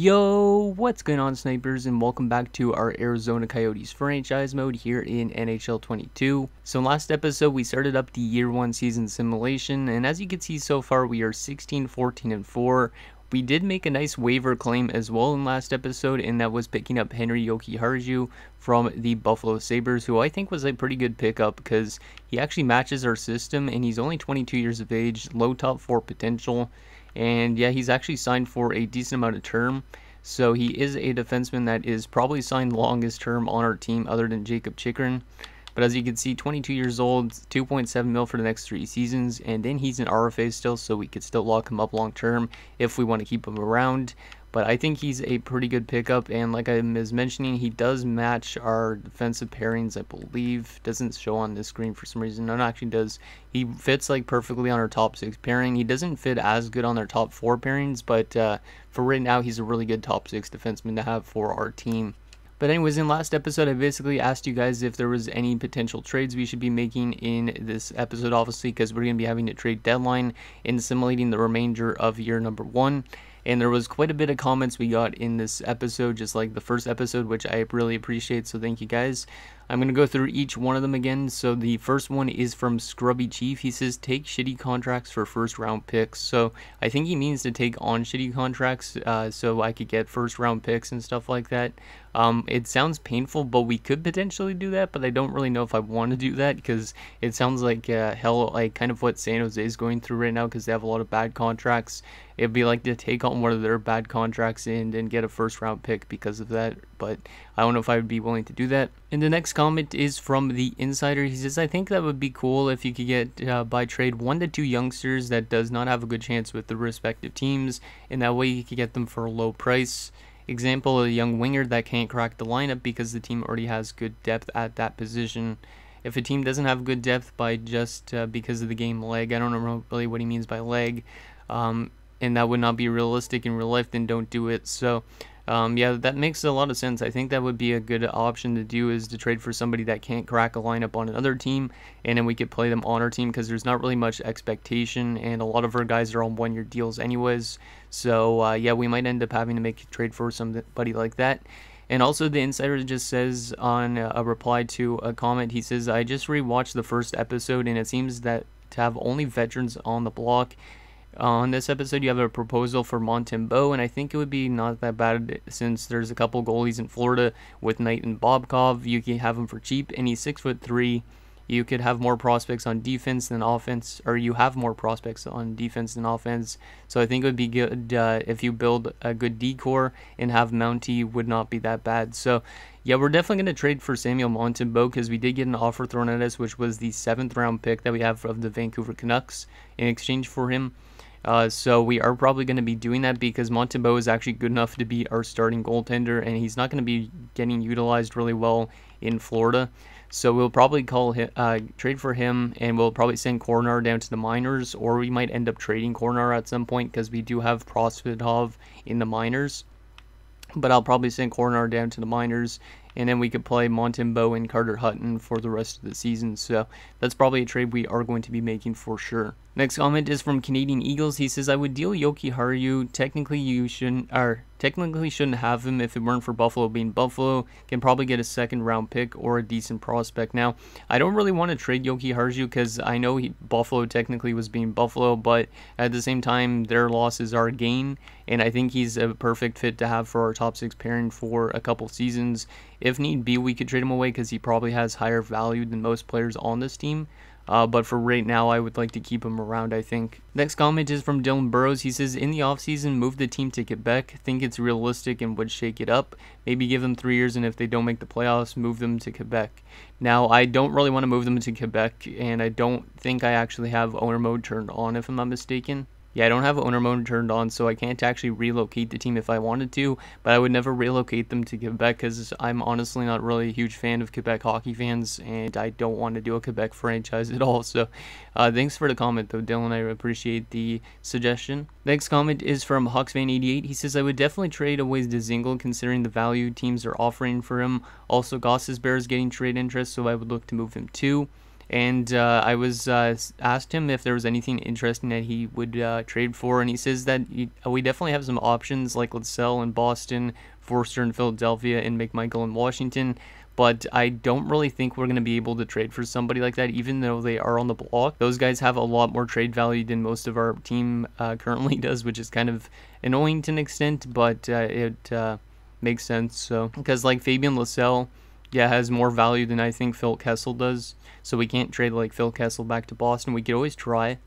Yo, what's going on, snipers, and welcome back to our Arizona Coyotes franchise mode here in NHL 22. So last episode we started up the year 1 season simulation, and as you can see so far we are 16, 14, and 4. We did make a nice waiver claim as well in last episode, and that was picking up Henry Jokiharju from the Buffalo Sabres, who I think was a pretty good pickup because he actually matches our system, and he's only 22 years of age, low top 4 potential. And yeah, he's actually signed for a decent amount of term. So he is a defenseman that is probably signed longest term on our team other than Jacob Chikrin. But as you can see, 22 years old, 2.7 mil for the next 3 seasons. And then he's an RFA still, so we could still lock him up long term if we want to keep him around. But I think he's a pretty good pickup, and like I was mentioning, he does match our defensive pairings, I believe. Doesn't show on this screen for some reason. No, it actually does. He fits like perfectly on our top 6 pairing. He doesn't fit as good on our top 4 pairings, but for right now, he's a really good top 6 defenseman to have for our team. But anyways, in last episode, I basically asked you guys if there was any potential trades we should be making in this episode, obviously, because we're going to be having a trade deadline and simulating the remainder of year number 1. And there was quite a bit of comments we got in this episode, just like the first episode, which I really appreciate, so thank you guys. I'm going to go through each one of them again. So the first one is from Scrubby Chief. He says, take shitty contracts for first round picks. So I think he means to take on shitty contracts so I could get first round picks and stuff like that. It sounds painful, but we could potentially do that, but I don't really know if I want to do that because it sounds like hell, like kind of what San Jose is going through right now because they have a lot of bad contracts. It'd be like to take on one of their bad contracts and get a first round pick because of that, but I don't know if I would be willing to do that. And the next comment is from the Insider. He says, I think that would be cool if you could get by trade 1 to 2 youngsters that does not have a good chance with the respective teams, and that way you could get them for a low price. Example, a young winger that can't crack the lineup because the team already has good depth at that position. If a team doesn't have good depth by just because of the game leg, I don't know really what he means by leg, and that would not be realistic in real life, then don't do it. So yeah, that makes a lot of sense. I think that would be a good option to do, is to trade for somebody that can't crack a lineup on another team, and then we could play them on our team because there's not really much expectation, and a lot of our guys are on 1-year deals anyways. So yeah, we might end up having to make a trade for somebody like that. And also the Insider just says on a reply to a comment, he says, I just rewatched the first episode and it seems that to have only veterans on the block. On this episode, you have a proposal for Montembeault, and I think it would be not that bad since there's a couple goalies in Florida with Knight and Bobkov. You can have him for cheap, and he's 6'3". You could have more prospects on defense than offense, or you have more prospects on defense than offense. So I think it would be good if you build a good decor and have Mountie would not be that bad. So yeah, we're definitely going to trade for Samuel Montembeault because we did get an offer thrown at us, which was the 7th round pick that we have of the Vancouver Canucks in exchange for him. So we are probably going to be doing that because Montembeault is actually good enough to be our starting goaltender, and he's not going to be getting utilized really well in Florida. So we'll probably trade for him, and we'll probably send Kornar down to the minors, or we might end up trading Kornar at some point because we do have Prosvedov in the minors. But I'll probably send Kornar down to the minors, and then we could play Montembeault and Carter Hutton for the rest of the season. So that's probably a trade we are going to be making for sure. Next comment is from Canadian Eagles. He says, I would deal Jokiharju. Technically shouldn't have him if it weren't for Buffalo being Buffalo. Can probably get a 2nd round pick or a decent prospect. Now, I don't really want to trade Jokiharju because I know Buffalo technically was being Buffalo, but at the same time, their losses are a gain, and I think he's a perfect fit to have for our top 6 pairing for a couple seasons. If need be, we could trade him away because he probably has higher value than most players on this team. But for right now, I would like to keep him around, I think. Next comment is from Dylan Burrows. He says, in the offseason, move the team to Quebec. Think it's realistic and would shake it up. Maybe give them 3 years, and if they don't make the playoffs, move them to Quebec. Now, I don't really want to move them to Quebec, and I don't think I actually have owner mode turned on, if I'm not mistaken. Yeah, I don't have owner mode turned on, so I can't actually relocate the team if I wanted to, but I would never relocate them to Quebec because I'm honestly not really a huge fan of Quebec hockey fans, and I don't want to do a Quebec franchise at all. So thanks for the comment, though, Dylan. I appreciate the suggestion. Next comment is from HawksFan88. He says, I would definitely trade away Dzingel considering the value teams are offering for him. Also, Goss's Bear is getting trade interest, so I would look to move him too. And I was asked him if there was anything interesting that he would trade for, and he says that we definitely have some options like Lassell in Boston, Forster in Philadelphia, and McMichael in Washington. But I don't really think we're going to be able to trade for somebody like that, even though they are on the block. Those guys have a lot more trade value than most of our team currently does, which is kind of annoying to an extent, but it makes sense. So, because like Fabian Lassell, yeah, has more value than I think Phil Kessel does. So we can't trade like Phil Kessel back to Boston. We could always try,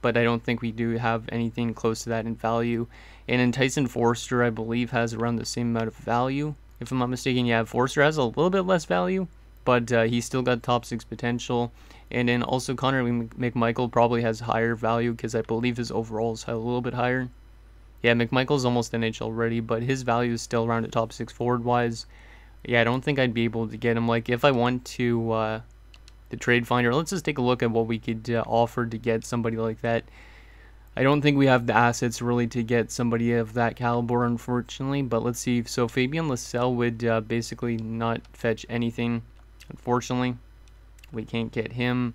but I don't think we do have anything close to that in value. And then Tyson Forster, I believe, has around the same amount of value. If I'm not mistaken, yeah, Forster has a little bit less value, but he's still got top 6 potential. And then also Connor McMichael probably has higher value because I believe his overall is a little bit higher. Yeah, McMichael's almost NHL ready, but his value is still around the top 6 forward-wise. Yeah, I don't think I'd be able to get him. Like, if I went to the trade finder, let's just take a look at what we could offer to get somebody like that. I don't think we have the assets really to get somebody of that caliber, unfortunately. But let's see. So Fabian Lassell would basically not fetch anything, unfortunately. We can't get him.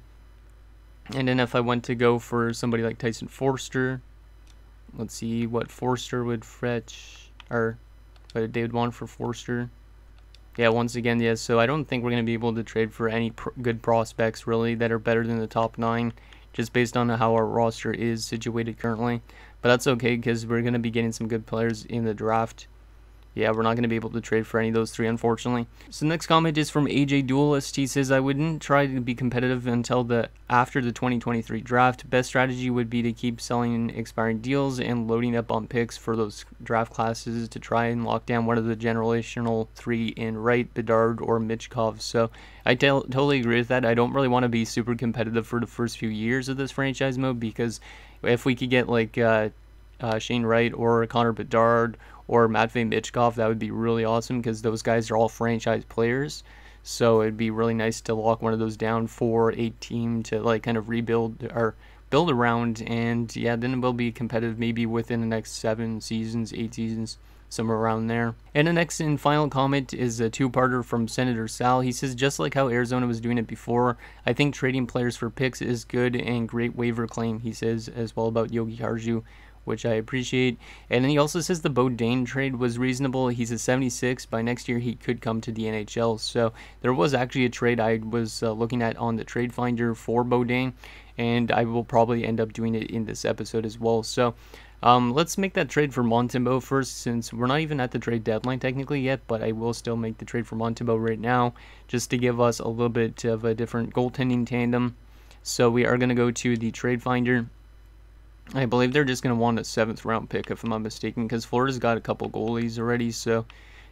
And then if I went to go for somebody like Tyson Forster, let's see what Forster would fetch, or what they would want for Forster. Yeah, once again, yes. So I don't think we're going to be able to trade for any good prospects, really, that are better than the top 9, just based on how our roster is situated currently. But that's okay, because we're going to be getting some good players in the draft. Yeah, we're not going to be able to trade for any of those 3, unfortunately. So the next comment is from AJ Duelist. He says, I wouldn't try to be competitive until after the 2023 draft. Best strategy would be to keep selling expiring deals and loading up on picks for those draft classes to try and lock down one of the generational 3 in Wright, Bedard, or Michkov. So I totally agree with that. I don't really want to be super competitive for the first few years of this franchise mode, because if we could get like Shane Wright or Connor Bedard or Matvei Michkov, that would be really awesome, because those guys are all franchise players. So it'd be really nice to lock one of those down for a team to like kind of rebuild or build around, and yeah, then we'll be competitive maybe within the next 7 seasons, 8 seasons, somewhere around there. And the next and final comment is a 2-parter from Senator Sal. He says, just like how Arizona was doing it before, I think trading players for picks is good and great waiver claim, he says as well about Yogi Harju, which I appreciate. And then he also says the Beaudin trade was reasonable. He's a 76. By next year, he could come to the NHL. So there was actually a trade I was looking at on the trade finder for Beaudin, and I will probably end up doing it in this episode as well. So let's make that trade for Montembeault first, since we're not even at the trade deadline technically yet, but I will still make the trade for Montembeault right now, just to give us a little bit of a different goaltending tandem. So we are going to go to the trade finder. I believe they're just going to want a 7th round pick, if I'm not mistaken, because Florida's got a couple goalies already, so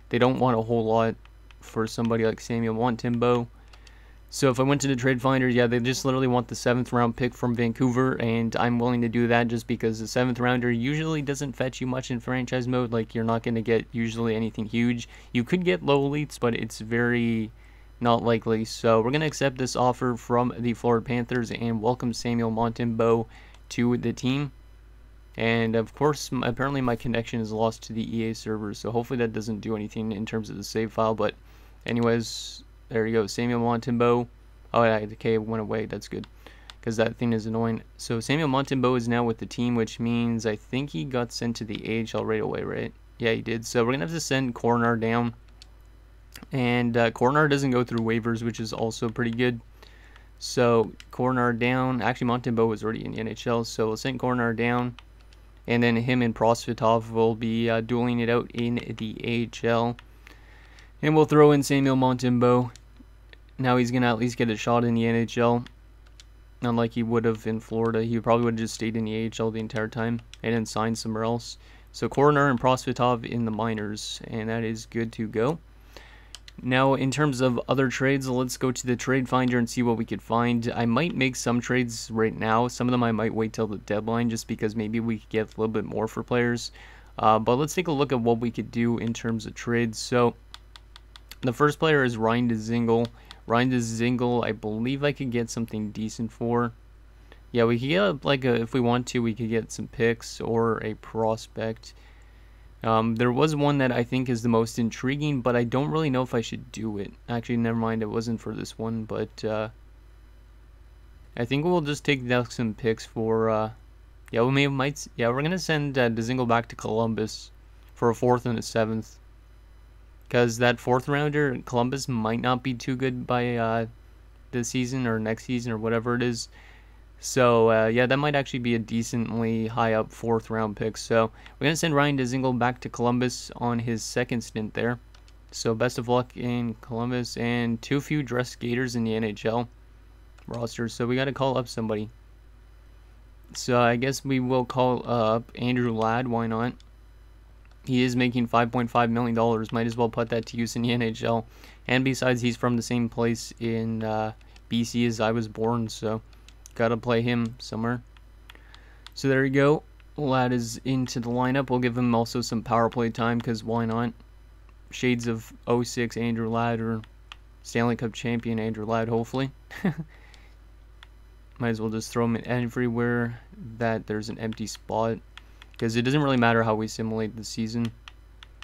they don't want a whole lot for somebody like Samuel Montembeault. So if I went to the trade finder, yeah, they just literally want the 7th round pick from Vancouver, and I'm willing to do that just because the 7th rounder usually doesn't fetch you much in franchise mode. Like, you're not going to get usually anything huge. You could get low elites, but it's very not likely. So we're going to accept this offer from the Florida Panthers and welcome Samuel Montembeault to the team. And of course, apparently my connection is lost to the EA server, so hopefully that doesn't do anything in terms of the save file. But anyways, there you go, Samuel Montembeault. Oh yeah, the K went away. That's good, because that thing is annoying. So Samuel Montembeault is now with the team, which means I think he got sent to the AHL right away, right? Yeah, he did. So we're gonna have to send Coronar down, and Coronar doesn't go through waivers, which is also pretty good. So Coronar down. Actually, Montembeault was already in the NHL, so we'll send Coronar down, and then him and Prosvetov will be dueling it out in the AHL. And we'll throw in Samuel Montembeault. Now he's going to at least get a shot in the NHL. Unlike he would have in Florida. He probably would have just stayed in the AHL the entire time and then signed somewhere else. So Coronar and Prosvetov in the minors, and that is good to go. Now, in terms of other trades, let's go to the trade finder and see what we could find. I might make some trades right now. Some of them I might wait till the deadline, just because maybe we could get a little bit more for players. But let's take a look at what we could do in terms of trades. So the first player is Ryan Dzingel. Ryan Dzingel, I believe I could get something decent for. Yeah, we could get, like, if we want to, we could get some picks or a prospect. There was one that I think is the most intriguing, but I don't really know if I should do it. Actually, never mind, it wasn't for this one, but I think we'll just take down some picks for, yeah, we're going to send Dzingel back to Columbus for a 4th and a 7th. Because that 4th rounder, Columbus might not be too good by this season or next season or whatever it is. So, yeah, that might actually be a decently high up 4th round pick. So, we're going to send Ryan Dzingel back to Columbus on his 2nd stint there. So, best of luck in Columbus, and too few dress skaters in the NHL roster. So, we got to call up somebody. So, I guess we will call up Andrew Ladd. Why not? He is making $5.5 million. Might as well put that to use in the NHL. And besides, he's from the same place in BC as I was born, so gotta play him somewhere. So there you go. Ladd is into the lineup. We'll give him also some power play time, because why not? Shades of 06 Andrew Ladd, or Stanley Cup champion Andrew Ladd, hopefully. Might as well just throw him in everywhere that there's an empty spot. Because it doesn't really matter how we simulate the season.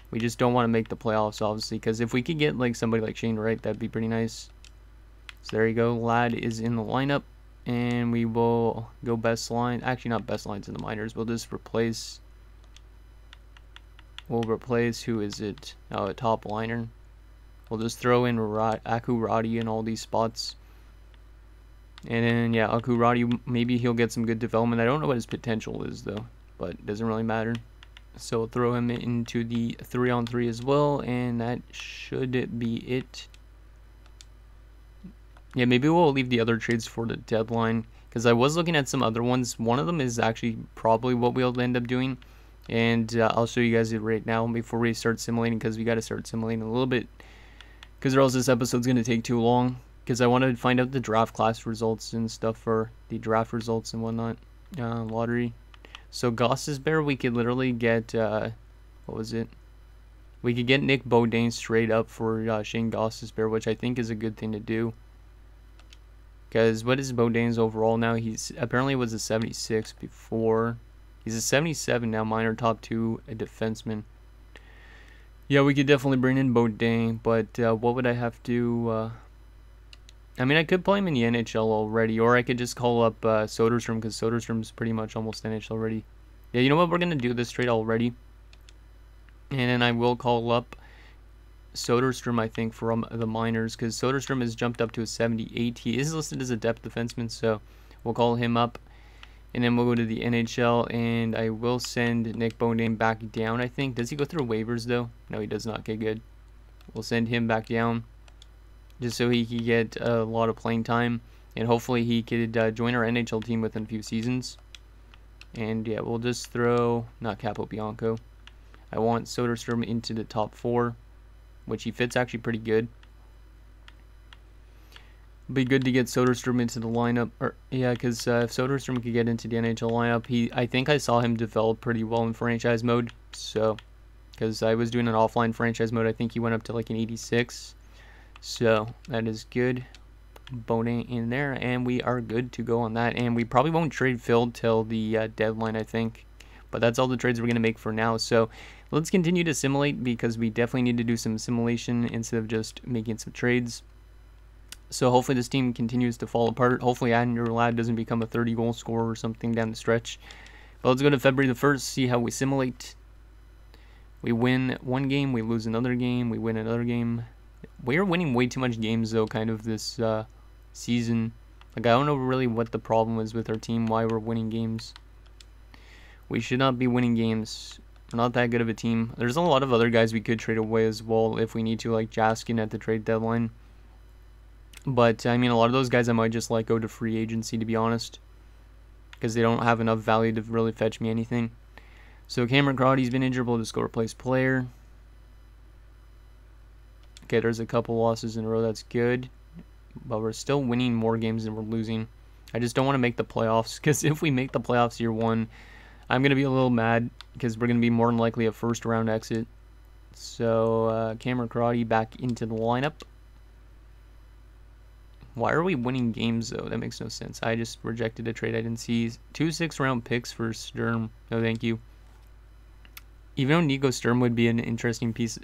We just don't want to make the playoffs, obviously. Because if we could get like somebody like Shane Wright, that'd be pretty nice. So there you go. Ladd is in the lineup. And we will go best line. Actually, not best lines in the minors. We'll just replace. Who is it? Oh, a top liner. We'll just throw in Aku Radi in all these spots. And then, yeah, Aku Radi, maybe he'll get some good development. I don't know what his potential is, though. But it doesn't really matter. So we'll throw him into the 3-on-3 as well, and that should be it. Yeah, maybe we'll leave the other trades for the deadline, because I was looking at some other ones. One of them is actually probably what we'll end up doing, and I'll show you guys it right now before we start simulating, because we got to start simulating a little bit, because or else this episode's going to take too long, because I want to find out the draft class results and stuff for the draft results and whatnot. Lottery. So Gostisbehere, we could literally get, what was it? We could get Nick Beaudin straight up for Shane Gostisbehere, which I think is a good thing to do. Because what is Beaudin's overall now? He's apparently was a 76 before. He's a 77 now, minor top 2, a defenseman. Yeah, we could definitely bring in Beaudin, but what would I have to... I mean, I could play him in the NHL already, or I could just call up Soderstrom, because Soderstrom's pretty much almost NHL already. Yeah, you know what? We're going to do this trade already. And then I will call up Soderstrom, I think, from the minors, because Soderstrom has jumped up to a 78. He is listed as a depth defenseman, so we'll call him up. And then we'll go to the NHL, and I will send Nick Beaudin back down, I think. Does he go through waivers, though? No, he does not. Okay, good. We'll send him back down, just so he could get a lot of playing time, and hopefully he could join our NHL team within a few seasons. And yeah, we'll just throw, not Capobianco. I want Soderstrom into the top 4, which he fits actually pretty good. Be good to get Soderstrom into the lineup, or yeah, because if Soderstrom could get into the NHL lineup, I think I saw him develop pretty well in franchise mode. So, because I was doing an offline franchise mode, I think he went up to like an 86. So that is good. Beaudin in there, and we are good to go on that. And we probably won't trade Phil till the deadline, I think. But that's all the trades we're going to make for now. So let's continue to simulate, because we definitely need to do some simulation instead of just making some trades. So hopefully this team continues to fall apart. Hopefully Andrew Ladd doesn't become a 30-goal scorer or something down the stretch. But let's go to February the 1st, see how we simulate. We win one game, we lose another game, we win another game. We're winning way too much games, though, kind of this season. Like, I don't know really what the problem is with our team, why we're winning games. We should not be winning games. We're not that good of a team. There's a lot of other guys we could trade away as well if we need to, like Jaskin at the trade deadline. But, I mean, a lot of those guys I might just let go to free agency, to be honest, because they don't have enough value to really fetch me anything. So Cameron Crotty's been injured. We'll just go replace player. Okay, there's a couple losses in a row. That's good. But we're still winning more games than we're losing. I just don't want to make the playoffs, because if we make the playoffs year 1, I'm going to be a little mad, because we're going to be more than likely a first-round exit. So, Cameron Crotty back into the lineup. Why are we winning games, though? That makes no sense. I just rejected a trade I didn't see. 2 6-round picks for Sturm. No, thank you. Even though Nico Sturm would be an interesting piece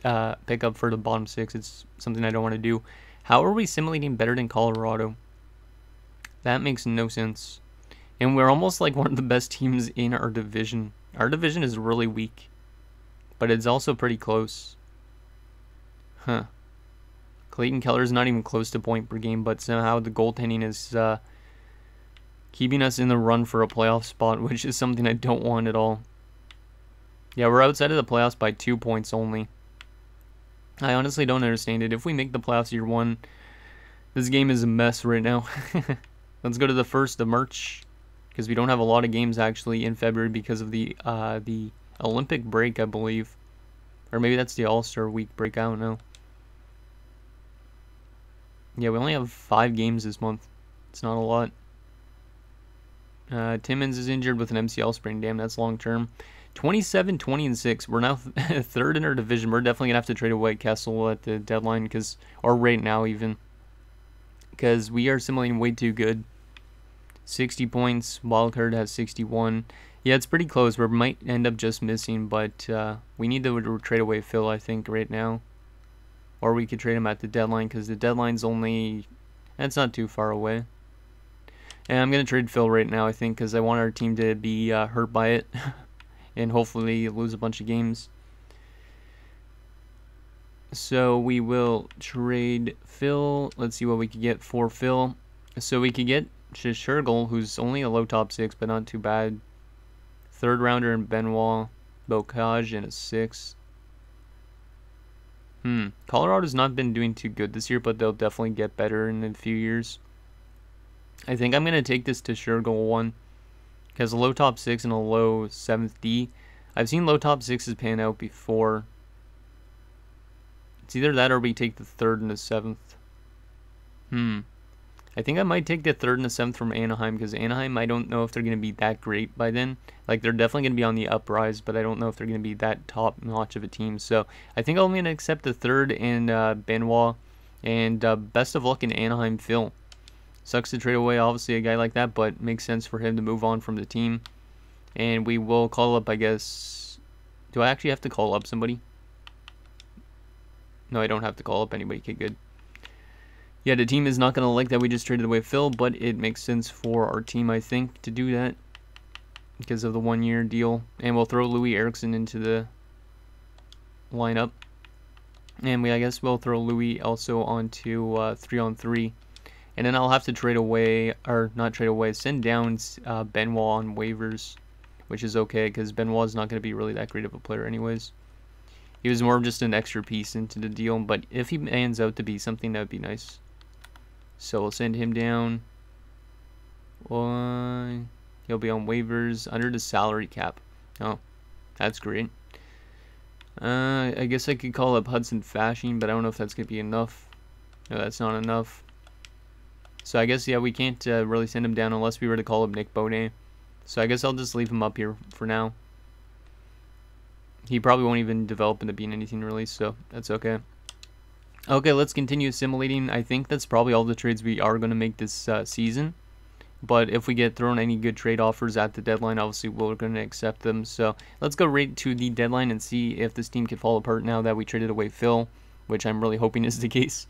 pickup for the bottom 6, it's something I don't want to do. How are we simulating better than Colorado? That makes no sense. And we're almost like one of the best teams in our division. Our division is really weak, but it's also pretty close. Huh. Clayton Keller's not even close to point per game, but somehow the goaltending is keeping us in the run for a playoff spot, which is something I don't want at all. Yeah, we're outside of the playoffs by 2 points only. I honestly don't understand it. If we make the playoffs year 1, this game is a mess right now. Let's go to the 1st of March, because we don't have a lot of games actually in February because of the Olympic break, I believe. Or maybe that's the All-Star week break, I don't know. Yeah, we only have 5 games this month. It's not a lot. Timmins is injured with an MCL sprain. Damn, that's long term. 27, 20, and 6. We're now 3rd in our division. We're definitely going to have to trade away Kessel at the deadline, or right now even. Because we are simulating way too good. 60 points. Wildcard has 61. Yeah, it's pretty close. We might end up just missing, but we need to trade away Phil, I think, right now. Or we could trade him at the deadline, because the deadline's only... That's not too far away. And I'm going to trade Phil right now, I think, because I want our team to be hurt by it. And hopefully lose a bunch of games. So we will trade Phil. Let's see what we could get for Phil. So we could get Shergel, who's only a low top 6, but not too bad. 3rd rounder in Benoit, Bocage, and a 6th. Colorado's not been doing too good this year, but they'll definitely get better in a few years. I think I'm going to take this to Shergel 1. Because a low top 6 and a low 7th D. I've seen low top 6s pan out before. It's either that or we take the 3rd and the 7th. I think I might take the 3rd and the 7th from Anaheim, because Anaheim, I don't know if they're going to be that great by then. Like, they're definitely going to be on the uprise, but I don't know if they're going to be that top-notch of a team. So, I think I'm going to accept the 3rd and Benoit, and best of luck in Anaheim, Phil. Sucks to trade away, obviously, a guy like that, but makes sense for him to move on from the team. And we will call up, I guess... Do I actually have to call up somebody? No, I don't have to call up anybody. Okay, good. Yeah, the team is not going to like that we just traded away Phil, but it makes sense for our team, I think, to do that. Because of the 1-year deal. And we'll throw Louis Eriksson into the lineup. And I guess we'll throw Louis also onto 3-on-3. And then I'll have to trade away, or not trade away, send down Benoit on waivers. Which is okay, because Benoit's not going to be really that great of a player anyways. He was more of just an extra piece into the deal, but if he ends out to be something, that would be nice. So we'll send him down. He'll be on waivers under the salary cap. Oh, that's great. I guess I could call up Hudson Fasching, but I don't know if that's going to be enough. No, that's not enough. So I guess, yeah, we can't really send him down unless we were to call up Nick Beaudin. So I guess I'll just leave him up here for now. He probably won't even develop into being anything really, so that's okay. Okay, let's continue assimilating. I think that's probably all the trades we are going to make this season. But if we get thrown any good trade offers at the deadline, obviously we're going to accept them. So let's go right to the deadline and see if this team can fall apart now that we traded away Phil, which I'm really hoping is the case.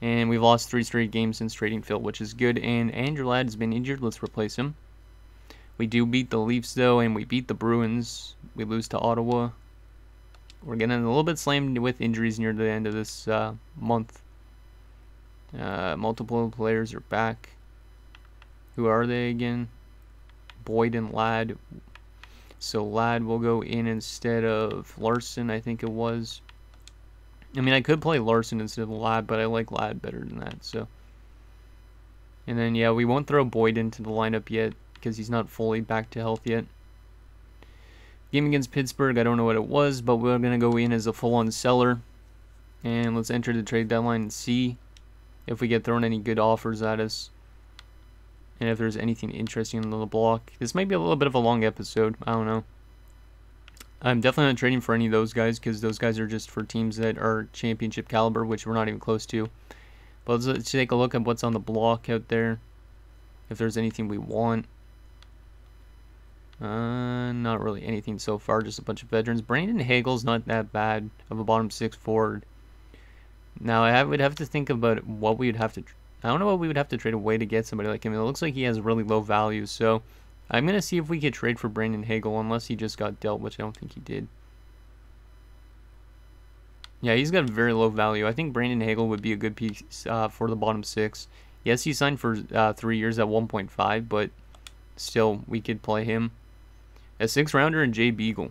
And we've lost 3 straight games since trading Phil, which is good. And Andrew Ladd has been injured. Let's replace him. We do beat the Leafs, though, and we beat the Bruins. We lose to Ottawa. We're getting a little bit slammed with injuries near the end of this month. Multiple players are back. Who are they again? Boyd and Ladd. So Ladd will go in instead of Larson, I think it was. I mean, I could play Larson instead of Ladd, but I like Ladd better than that. So, and then, yeah, we won't throw Boyd into the lineup yet, because he's not fully back to health yet. Game against Pittsburgh, I don't know what it was, but we're going to go in as a full-on seller. And let's enter the trade deadline and see if we get thrown any good offers at us. And if there's anything interesting on the block. This might be a little bit of a long episode, I don't know. I'm definitely not trading for any of those guys, because those guys are just for teams that are championship caliber, which we're not even close to. But let's take a look at what's on the block out there. If there's anything we want. Not really anything so far, just a bunch of veterans. Brandon Hagel's not that bad of a bottom 6 forward. Now I would have to think about what we would have to I don't know what we would have to trade away to get somebody like him. It looks like he has really low value, so I'm going to see if we could trade for Brandon Hagel, unless he just got dealt, which I don't think he did. Yeah, he's got very low value. I think Brandon Hagel would be a good piece for the bottom 6. Yes, he signed for 3 years at 1.5, but still, we could play him. A 6th rounder and Jay Beagle.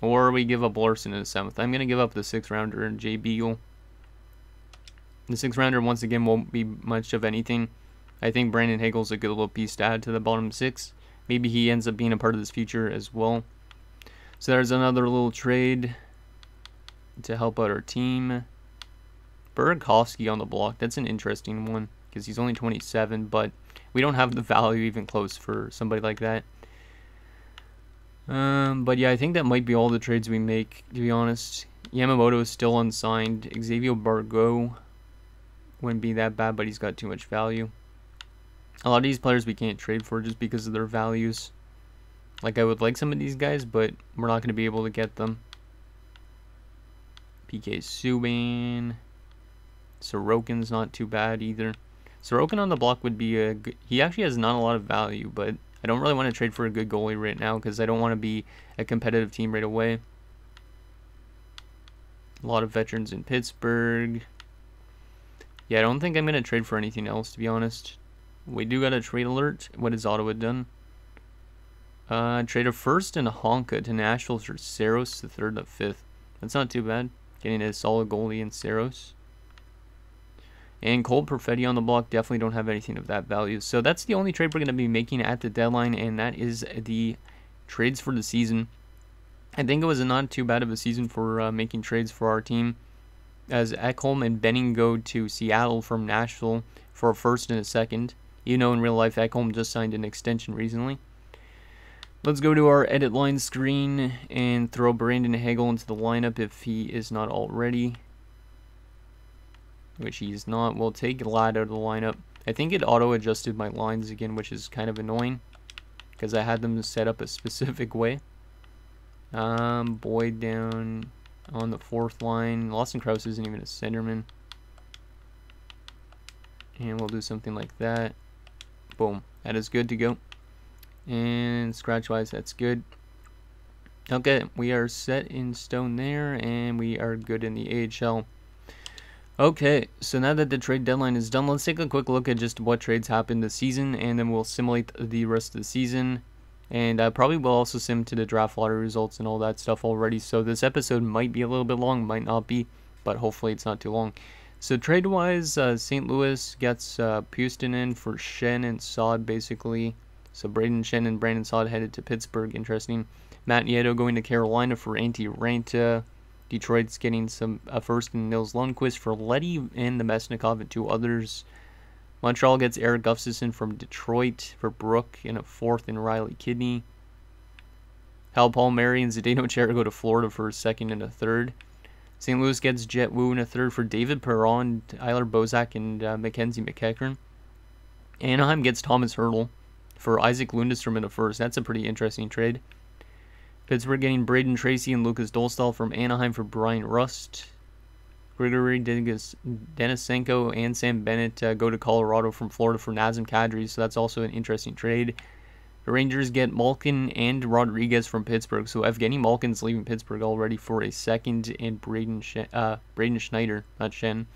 Or we give up Larson in the 7th. I'm going to give up the 6th rounder and Jay Beagle. The 6th rounder, once again, won't be much of anything. I think Brandon Hagel's a good little piece to add to the bottom 6. Maybe he ends up being a part of this future as well. So there's another little trade to help out our team. Burakovsky on the block. That's an interesting one because he's only 27, but we don't have the value even close for somebody like that. But yeah, I think that might be all the trades we make, to be honest. Yamamoto is still unsigned. Xavier Bargo wouldn't be that bad, but he's got too much value. A lot of these players we can't trade for just because of their values. Like, I would like some of these guys, but we're not going to be able to get them. PK Subban. Sorokin's not too bad either. Sorokin on the block would be a good... He actually has not a lot of value, but I don't really want to trade for a good goalie right now because I don't want to be a competitive team right away. A lot of veterans in Pittsburgh. Yeah, I don't think I'm going to trade for anything else, to be honest. We do got a trade alert. What has Ottawa done? Trade a 1st and a Honka to Nashville for Saros, the 3rd and 5th. That's not too bad. Getting a solid goalie in Saros. And Cole Perfetti on the block, definitely don't have anything of that value. So that's the only trade we're going to be making at the deadline, and that is the trades for the season. I think it was not too bad of a season for making trades for our team, as Ekholm and Benning go to Seattle from Nashville for a 1st and a 2nd. You know, in real life, Ekholm just signed an extension recently. Let's go to our edit line screen and throw Brandon Hagel into the lineup if he is not already. Which he's not. We'll take Ladd out of the lineup. I think it auto-adjusted my lines again, which is kind of annoying, because I had them set up a specific way. Boyd down on the 4th line. Lawson Krause isn't even a centerman. And we'll do something like that. Boom. That is good to go. And scratch-wise, that's good. Okay, we are set in stone there, and we are good in the AHL. Okay, so now that the trade deadline is done, let's take a quick look at just what trades happened this season, and then we'll simulate the rest of the season. And I probably will also sim to the draft lottery results and all that stuff already, so this episode might be a little bit long, might not be, but hopefully it's not too long. So trade-wise, St. Louis gets Houston in for Shen and Saad, basically. So Braden Shen and Brandon Saad headed to Pittsburgh, interesting. Matt Nieto going to Carolina for Antti Ranta. Detroit's getting a 1st and Nils Lundqvist for Letty and the Mesnikov and 2 others. Montreal gets Eric Gustafsson from Detroit for Brook and a 4th and Riley Kidney. Hal Palmieri and Zdeno Chara go to Florida for a 2nd and a 3rd. St. Louis gets Jet Wu and a 3rd for David Perron, Tyler Bozak, and Mackenzie McEachern. Anaheim gets Thomas Hertl for Isaac Lundestrom in a 1st. That's a pretty interesting trade. Pittsburgh getting Braden Tracy and Lucas Dolstall from Anaheim for Brian Rust. Grigory Denisenko and Sam Bennett go to Colorado from Florida for Nazem Kadri, so that's also an interesting trade. The Rangers get Malkin and Rodriguez from Pittsburgh, so Evgeny Malkin's leaving Pittsburgh already for a 2nd and Braden Schneider, not Shen.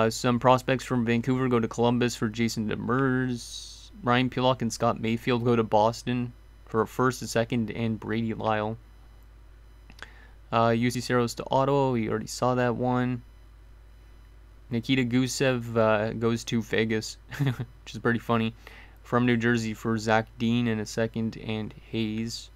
Some prospects from Vancouver go to Columbus for Jason Demers. Ryan Pulock and Scott Mayfield go to Boston for a 1st, a 2nd, and Brady Lyle. UC Saros to Ottawa. We already saw that one. Nikita Gusev goes to Vegas, which is pretty funny. From New Jersey for Zach Dean in a 2nd and Hayes.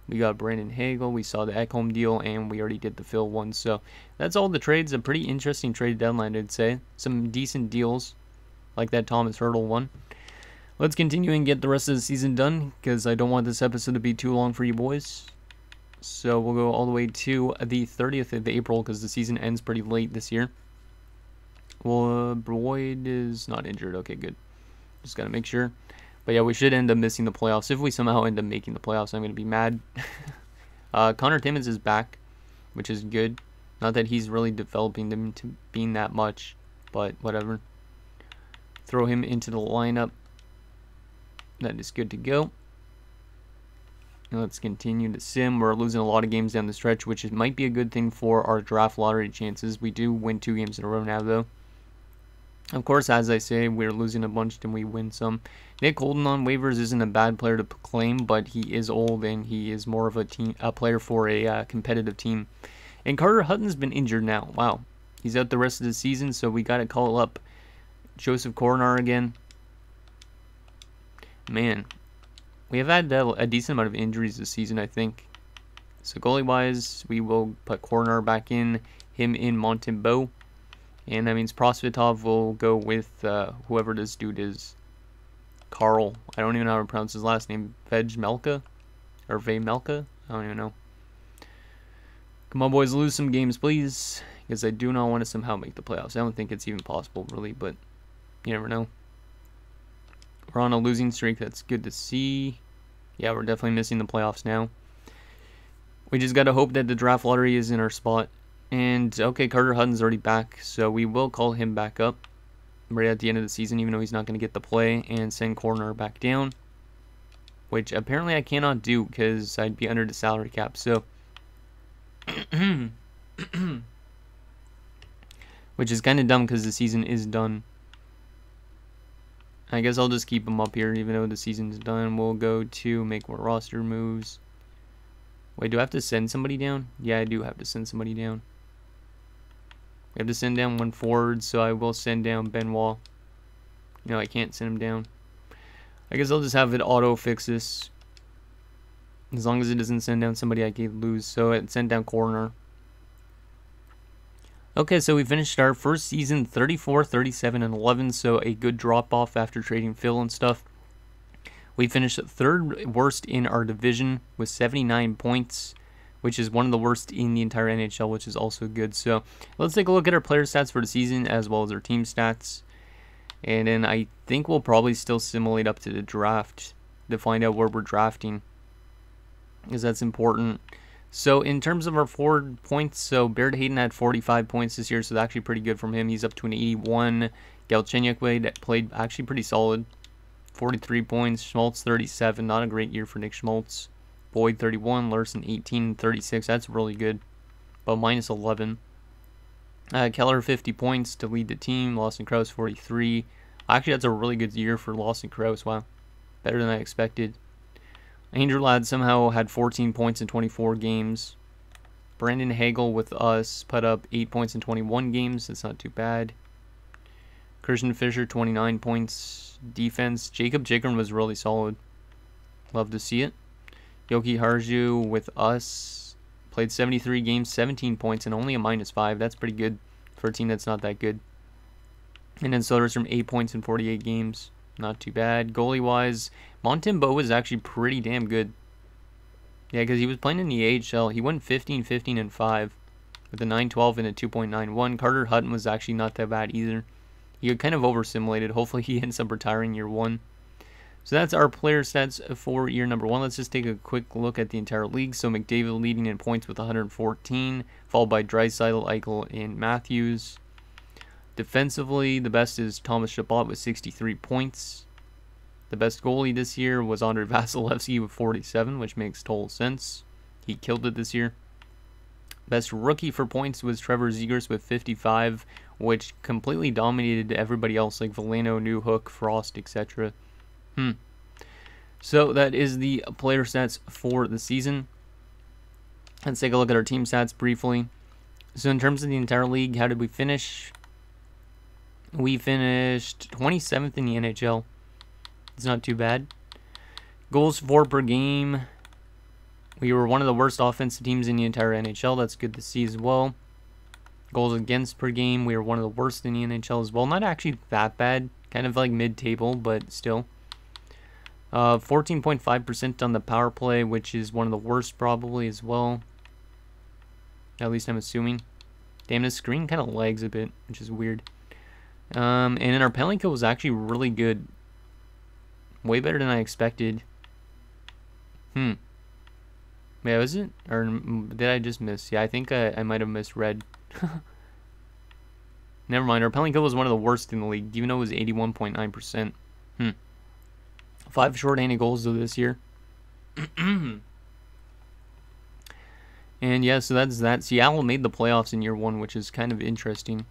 We got Brandon Hagel. We saw the Ekholm deal, and we already did the Phil one. So that's all the trades. A pretty interesting trade deadline, I'd say. Some decent deals, like that Thomas Hertl one. Let's continue and get the rest of the season done, because I don't want this episode to be too long for you boys. So we'll go all the way to the 30th of April, because the season ends pretty late this year. Well, Boyd is not injured. Okay, good. Just got to make sure. But yeah, we should end up missing the playoffs. If we somehow end up making the playoffs, I'm going to be mad. Connor Timmins is back, which is good. Not that he's really developing them to being that much. but whatever. Throw him into the lineup. That is good to go. Now let's continue to sim. We're losing a lot of games down the stretch, which might be a good thing for our draft lottery chances. We do win 2 games in a row now, though. Of course, as I say, we're losing a bunch, then we win some. Nick Holden on waivers isn't a bad player to claim, but he is old, and he is more of a player for a competitive team. And Carter Hutton's been injured now. Wow. He's out the rest of the season, so we got to call up Joseph Coronar again. Man, we have had a decent amount of injuries this season, I think. So goalie-wise, we will put Coronar back in, him in Montembeault. And that means Prosvetov will go with whoever this dude is. Carl. I don't even know how to pronounce his last name. Vejmelka? Or Vejmelka? I don't even know. Come on, boys. Lose some games, please. Because I do not want to somehow make the playoffs. I don't think it's even possible, really. But you never know. We're on a losing streak. That's good to see. Yeah, we're definitely missing the playoffs now. We just got to hope that the draft lottery is in our spot. And, okay, Carter Hutton's already back, so we will call him back up right at the end of the season, even though he's not going to get the play, and send Coronar back down, which apparently I cannot do because I'd be under the salary cap, so, which is kind of dumb because the season is done. I guess I'll just keep him up here, even though the season's done. We'll go to make more roster moves. Wait, do I have to send somebody down? Yeah, I do have to send somebody down. We have to send down 1 forward, so I will send down Benoit. No, I can't send him down. I guess I'll just have it auto fix this. As long as it doesn't send down somebody I could lose. So it sent down Coronar. Okay, so we finished our first season 34, 37, and 11. So a good drop off after trading Phil and stuff. We finished 3rd worst in our division with 79 points, which is one of the worst in the entire NHL, which is also good. So let's take a look at our player stats for the season as well as our team stats. And then I think we'll probably still simulate up to the draft to find out where we're drafting, because that's important. So in terms of our forward points, so Barrett Hayton had 45 points this year, so that's actually pretty good from him. He's up to an 81. Galchenyuk played actually pretty solid. 43 points. Schmaltz 37. Not a great year for Nick Schmaltz. Boyd 31. Larson 18. 36. That's really good. But minus 11. Keller 50 points to lead the team. Lawson Krause 43. Actually, that's a really good year for Lawson Krause. Wow. Better than I expected. Angel Lad somehow had 14 points in 24 games. Brandon Hagel with us put up 8 points in 21 games. That's not too bad. Christian Fisher 29 points. Defense, Jacob Chikrin was really solid. Love to see it. Yoki Harju with us played 73 games, 17 points, and only a -5. That's pretty good for a team that's not that good. And then Soderstrom 8 points in 48 games. Not too bad. Goalie-wise, Montembeault was actually pretty damn good. Yeah, because he was playing in the AHL. He went 15, 15, and 5 with a 9.12 and a 2.91. Carter Hutton was actually not that bad either. He kind of over-simulated. Hopefully he ends up retiring year 1. So that's our player stats for year number 1. Let's just take a quick look at the entire league. So McDavid leading in points with 114, followed by Draisaitl, Eichel, and Matthews. Defensively, the best is Thomas Chabot with 63 points. The best goalie this year was Andrei Vasilevsky with 47, which makes total sense. He killed it this year. Best rookie for points was Trevor Zegras with 55, which completely dominated everybody else like Veleno, Newhook, Frost, etc. So that is the player stats for the season. Let's take a look at our team stats briefly. So in terms of the entire league, how did we finish? We finished 27th in the NHL. It's not too bad. Goals for per game. We were one of the worst offensive teams in the entire NHL. That's good to see as well. Goals against per game. We were one of the worst in the NHL as well. Not actually that bad. Kind of like mid-table, but still. 14.5% on the power play, which is one of the worst probably as well. At least I'm assuming. Damn, this screen kind of lags a bit, which is weird. And then our penalty kill was actually really good. Way better than I expected. Yeah, was it? Or did I just miss? Yeah, I think I might have misread. Never mind. Our penalty kill was one of the worst in the league, even though it was 81.9%. 5 shorthanded goals though this year. And yeah, so that's that. Seattle made the playoffs in year 1, which is kind of interesting.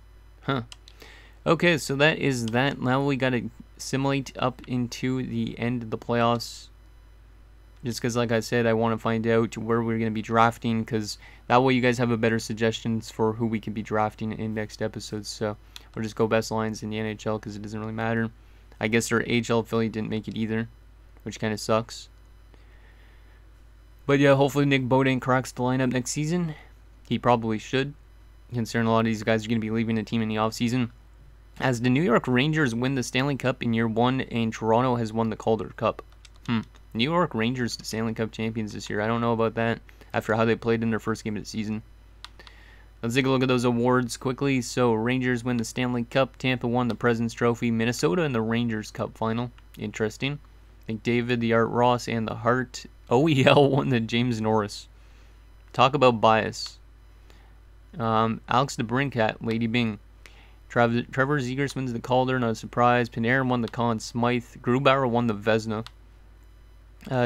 Okay, so that is that. Now we got to simulate up into the end of the playoffs. Just because, like I said, I want to find out where we're going to be drafting, because that way you guys have a better suggestions for who we can be drafting in next episodes. So we'll just go best lines in the NHL because it doesn't really matter. I guess our AHL affiliate didn't make it either, which kind of sucks. But yeah, hopefully Nick Beaudin cracks the lineup next season. He probably should, considering a lot of these guys are going to be leaving the team in the offseason. As the New York Rangers win the Stanley Cup in year 1, and Toronto has won the Calder Cup. New York Rangers, the Stanley Cup champions this year. I don't know about that after how they played in their first game of the season. Let's take a look at those awards quickly. So, Rangers win the Stanley Cup. Tampa won the President's Trophy. Minnesota in the Rangers Cup final. Interesting. McDavid, the Art Ross, and the Hart. OEL won the James Norris. Talk about bias. Alex DeBrincat, Lady Bing. Trevor Zegras wins the Calder, not a surprise. Panarin won the Conn Smythe. Grubauer won the Vezina.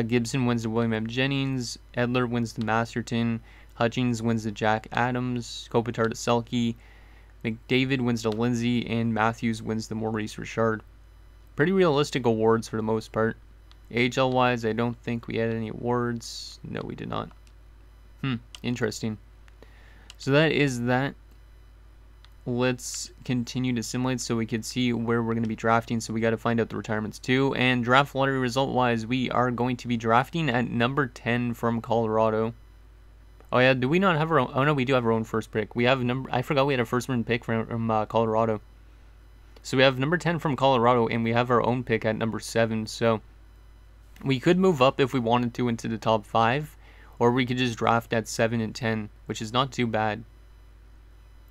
Gibson wins the William M. Jennings. Edler wins the Masterton. Hutchings wins the Jack Adams. Kopitar the Selke. McDavid wins the Lindsay. And Matthews wins the Maurice Richard. Pretty realistic awards for the most part. AHL-wise, I don't think we had any awards. No, we did not. Interesting. So that is that. Let's continue to simulate so we can see where we're going to be drafting. So we got to find out the retirements too. And draft lottery result-wise, we are going to be drafting at number 10 from Colorado. Oh yeah, do we not have our own? Oh no, we do have our own first pick. We have I forgot we had a first-round pick from Colorado. So we have number 10 from Colorado, and we have our own pick at number 7. So we could move up if we wanted to into the top 5, or we could just draft at 7 and 10, which is not too bad,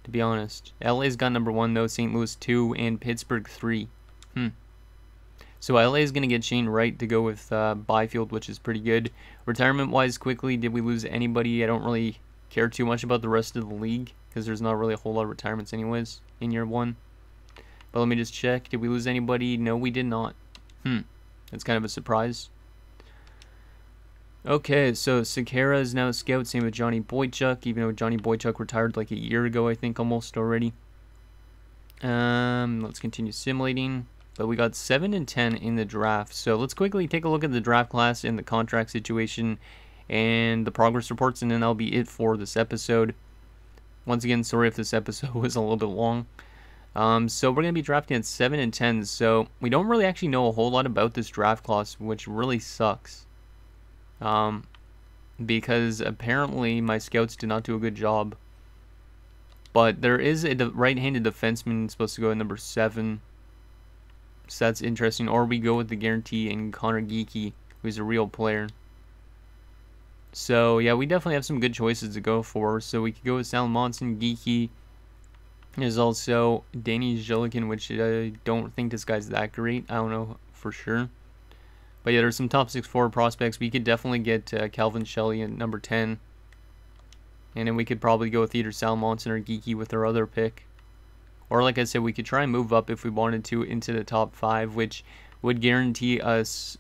to be honest. LA's got number 1 though, St. Louis 2, and Pittsburgh 3. So LA is going to get Shane Wright to go with Byfield, which is pretty good. Retirement-wise, quickly, did we lose anybody? I don't really care too much about the rest of the league, because there's not really a whole lot of retirements anyways in year 1. But let me just check. Did we lose anybody? No, we did not. That's kind of a surprise. Okay, so Sekera is now a scout. Same with Johnny Boychuk, even though Johnny Boychuk retired like a year ago, I think, almost already. Let's continue simulating. But we got 7 and 10 in the draft. So let's quickly take a look at the draft class and the contract situation and the progress reports, and then that'll be it for this episode. Once again, sorry if this episode was a little bit long. So we're going to be drafting at 7 and 10. So we don't really actually know a whole lot about this draft class, which really sucks. Because apparently my scouts did not do a good job. But there is a right-handed defenseman supposed to go at number 7. So that's interesting. Or we go with the guarantee and Connor Geekie, who's a real player. So yeah, we definitely have some good choices to go for. So we could go with Sal Monson, Geekie. There's also Danny Zhilikin, which I don't think this guy's that great. I don't know for sure. But yeah, there's some top 6 forward prospects. We could definitely get Calvin Shelley at number 10. And then we could probably go with either Sal Monson or Geekie with our other pick. Or like I said, we could try and move up if we wanted to into the top 5, which would guarantee us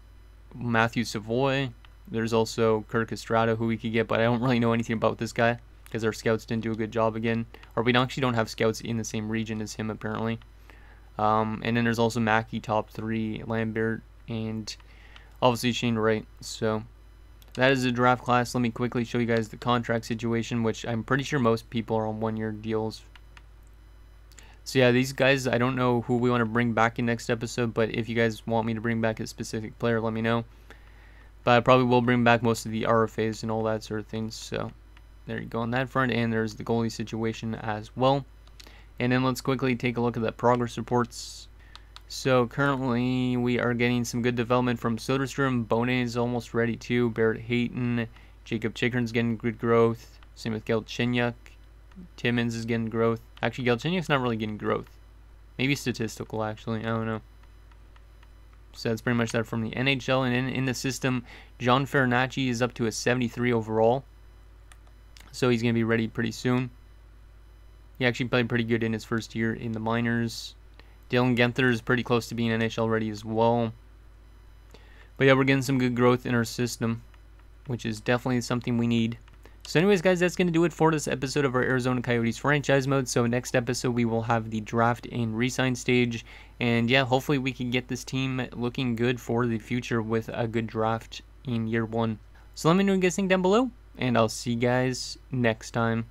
Matthew Savoy. There's also Kirk Estrada, who we could get, but I don't really know anything about this guy because our scouts didn't do a good job again. Or we actually don't have scouts in the same region as him, apparently. And then there's also Mackey, top 3, Lambert, and obviously Shane Wright. So that is the draft class. Let me quickly show you guys the contract situation, which I'm pretty sure most people are on 1-year deals. So yeah, these guys, I don't know who we want to bring back in next episode, but if you guys want me to bring back a specific player, let me know. But I probably will bring back most of the RFAs and all that sort of things. So there you go on that front, and there's the goalie situation as well. And then let's quickly take a look at the progress reports. So currently we are getting some good development from Soderstrom. Bonet is almost ready too. Barrett Hayton, Jacob Chikrin's getting good growth. Same with Galchenyuk. Timmins is getting growth. Actually, Galchenyuk's not really getting growth. Maybe statistical, actually. I don't know. So that's pretty much that from the NHL. And in the system, John Farinacci is up to a 73 overall. So he's going to be ready pretty soon. He actually played pretty good in his first year in the minors. Dylan Genther is pretty close to being NHL ready as well. But yeah, we're getting some good growth in our system, which is definitely something we need. So anyways, guys, that's going to do it for this episode of our Arizona Coyotes franchise mode. So next episode, we will have the draft and re-sign stage. And yeah, hopefully we can get this team looking good for the future with a good draft in year 1. So let me know what you guys think down below, and I'll see you guys next time.